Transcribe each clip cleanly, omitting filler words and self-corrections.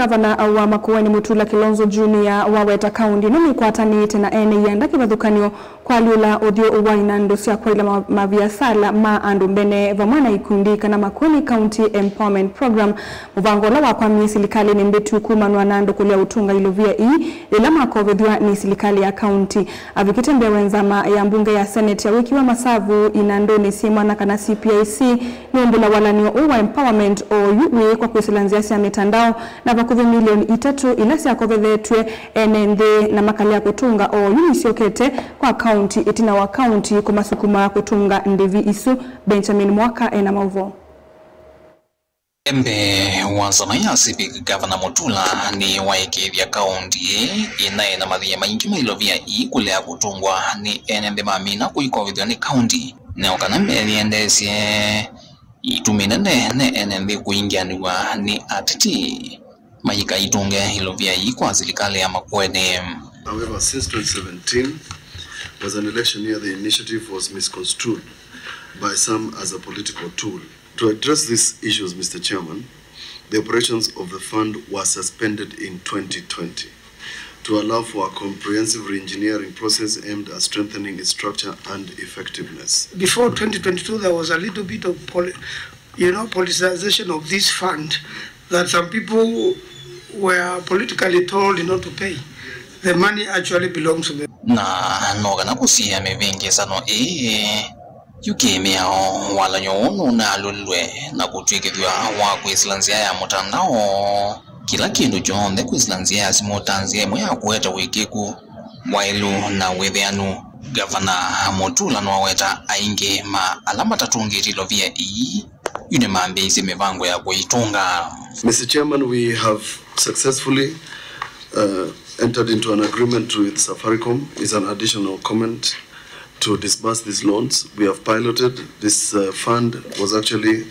Gavana wa Makueni Mutula Kilonzo Junior waweta kaundi numi kwatani tena ene yanda kibadhukanio kwa liula odio uwainando siya kwa ila mabiasala andu mbene vamwana ikundi kana Makueni County Empowerment Program muvangola wa kwa silikali ni mbetu kumanwa nando kulia utunga ilovia ila makovedhua ni silikali ya county avikite mbewenzama ya mbunge ya Senate ya wiki wa masavu inando ni sima na kana CPIC ni umbula walanio uwa empowerment o yuwe kwa kusilanziasi ya mitandao na vakuvi milioni 3 ilasi ya kovethetwe enende na makali ya kutunga o yunisiokete kwa county itina wa county kumasukuma kutunga ndivi isu Benjamin Mwaka ena mauvo. Embe wanzamaya Civic Governor Mutula ni waiki vya county inae na madhia maingi mailovia kulea kutungwa ni enembe mamina kuikovidwa ni county na ukanambe liendesye ituminene ne enembe kuingianiwa ni atiti mayika itunge ilovia kwa zilikale ya Makueni. However, since 2017 was an election year, the initiative was misconstrued by some as a political tool. To address these issues, Mr. Chairman, the operations of the fund were suspended in 2020 to allow for a comprehensive re-engineering process aimed at strengthening its structure and effectiveness. Before 2022, there was a little bit of politicization of this fund that some people were politically told not to pay. The money actually belongs to them. Na nogana kusia mevingi sano yukimeo wala nyoonu na lulwe na kutwikithwa wa kuislanzia ya mutandao kila kindu jonde kuislanzia ya simotanzia mwe ya kuweta wikiku wailu na wetheanu. Gavana Mutula nwaweta ainge ma alama tatungiti lovia yune mambe isi mivango ya kuitunga. Mr. Chairman, we have successfully entered into an agreement with Safaricom. Is an additional comment to disburse these loans. We have piloted this fund was actually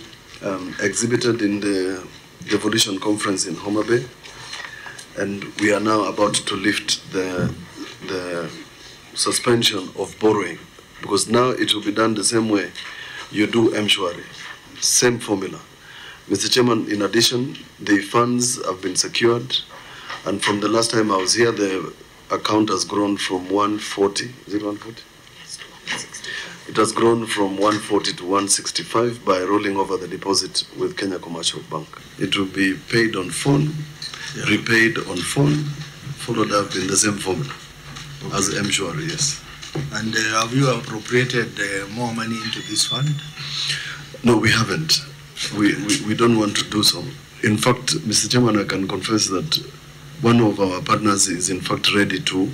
exhibited in the Devolution Conference in Homa Bay, and we are now about to lift the suspension of borrowing, because now it will be done the same way you do M-Shwari, same formula. Mr. Chairman, in addition, the funds have been secured, and from the last time I was here, the account has grown from 140, is it 140? It has grown from 140 to 165 by rolling over the deposit with Kenya Commercial Bank. It will be paid on phone, repaid on phone, followed up in the same formula as M-Shwari, yes. And have you appropriated more money into this fund? No, we haven't. We don't want to do so. In fact, Mr. Chairman, I can confess that one of our partners is in fact ready to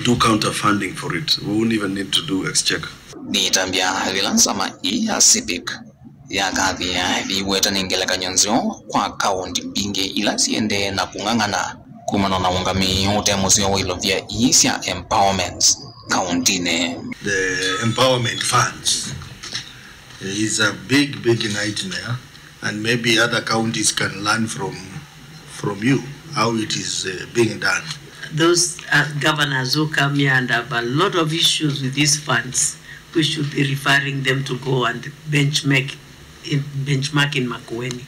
do counter funding for it. We won't even need to do exchequer. Ni tambia vilansama ya Civic ya kadhi ya viweta ningeleka nyonzio kwa kaundi binge ila siende na kungangana kumano na ungami ute musio wilo vya isya empowerment kauntine. The empowerment funds is a big nightmare, and maybe other counties can learn from you how it is being done. Those governors who come here and have a lot of issues with these funds, we should be referring them to go and benchmark in Makueni.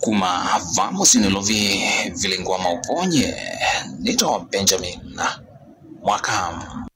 Kuma vamos nilovi vilingwa mauponye nito Benjamin Mwaka.